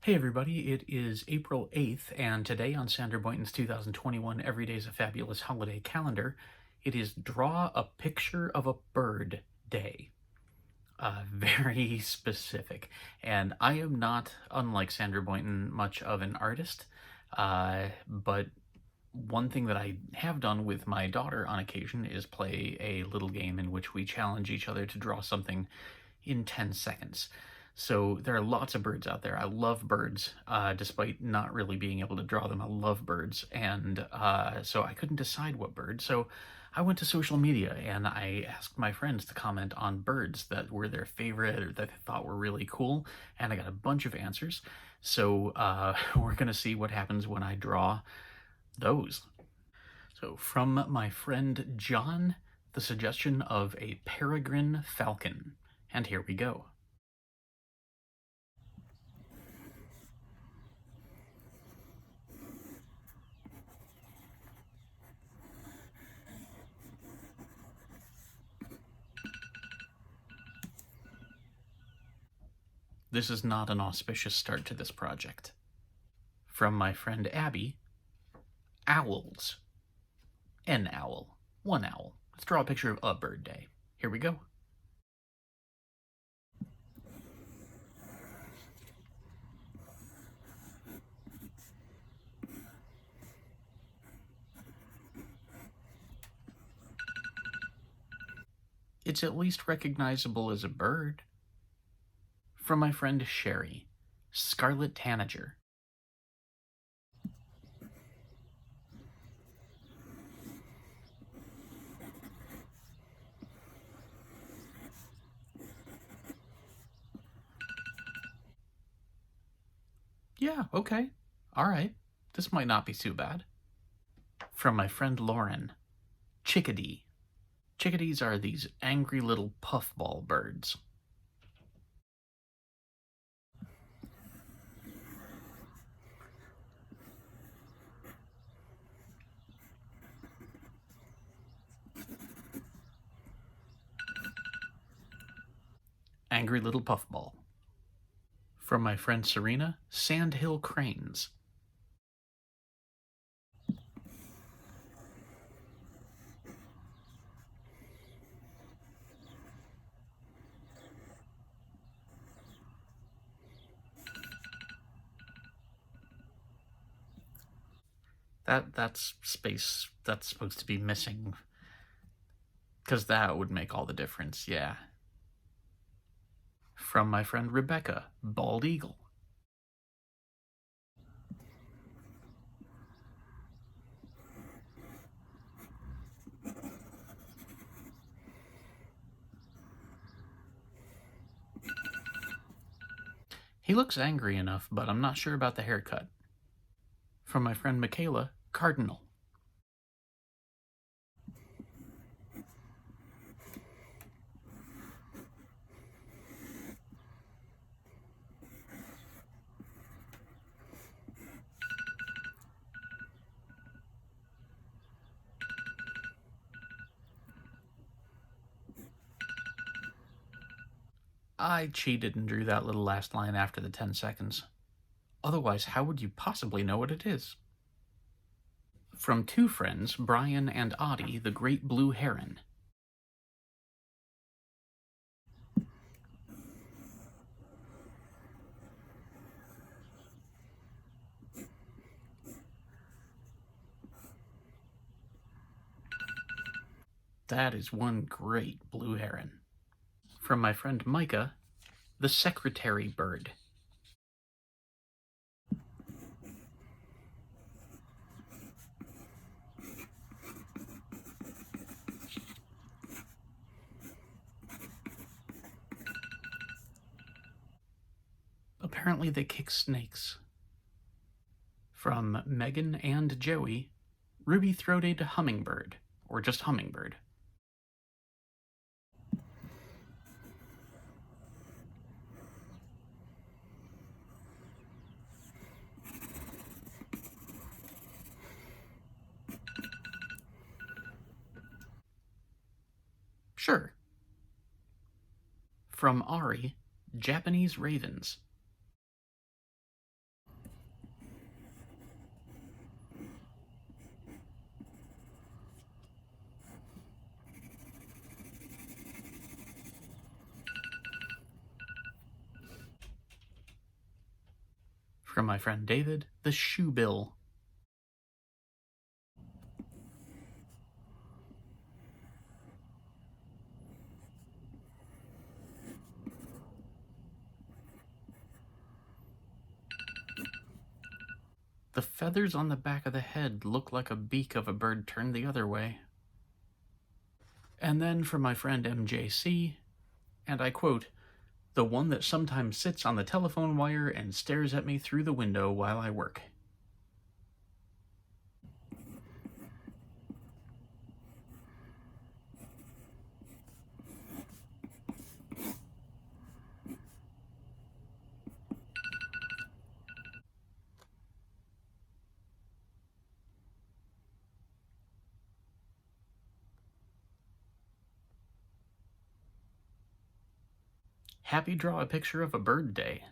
Hey everybody, it is April 8th, and today on Sandra Boynton's 2021 Every Day's a Fabulous Holiday calendar, it is Draw a Picture of a Bird Day. Very specific. And I am not, unlike Sandra Boynton, much of an artist, but one thing that I have done with my daughter on occasion is play a little game in which we challenge each other to draw something in 10 seconds. So there are lots of birds out there. I love birds, despite not really being able to draw them. I love birds, and so I couldn't decide what bird. So I went to social media and I asked my friends to comment on birds that were their favorite or that they thought were really cool, and I got a bunch of answers. So we're gonna see what happens when I draw those. So from my friend John, the suggestion of a peregrine falcon. And here we go. This is not an auspicious start to this project. From my friend Abby, owls. An owl. One owl. Let's draw a picture of a bird day. Here we go. It's at least recognizable as a bird. From my friend Sherry, scarlet tanager. Yeah, okay. Alright. This might not be too bad. From my friend Lauren, chickadee. Chickadees are these angry little puffball birds. Angry little puffball. From my friend Serena, sandhill cranes. That's space that's supposed to be missing, because that would make all the difference, yeah. From my friend Rebecca, bald eagle. He looks angry enough, but I'm not sure about the haircut. From my friend Michaela, cardinal. I cheated and drew that little last line after the 10 seconds. Otherwise, how would you possibly know what it is? From two friends, Brian and Audie, the great blue heron. That is one great blue heron. From my friend Micah, the secretary bird. Apparently they kick snakes. From Megan and Joey, ruby-throated hummingbird, or just hummingbird. Sure. From Ari, Japanese ravens. From my friend David, the shoe bill. The feathers on the back of the head look like a beak of a bird turned the other way. And then from my friend MJC, and I quote, the one that sometimes sits on the telephone wire and stares at me through the window while I work. Happy Draw a Picture of a Bird Day.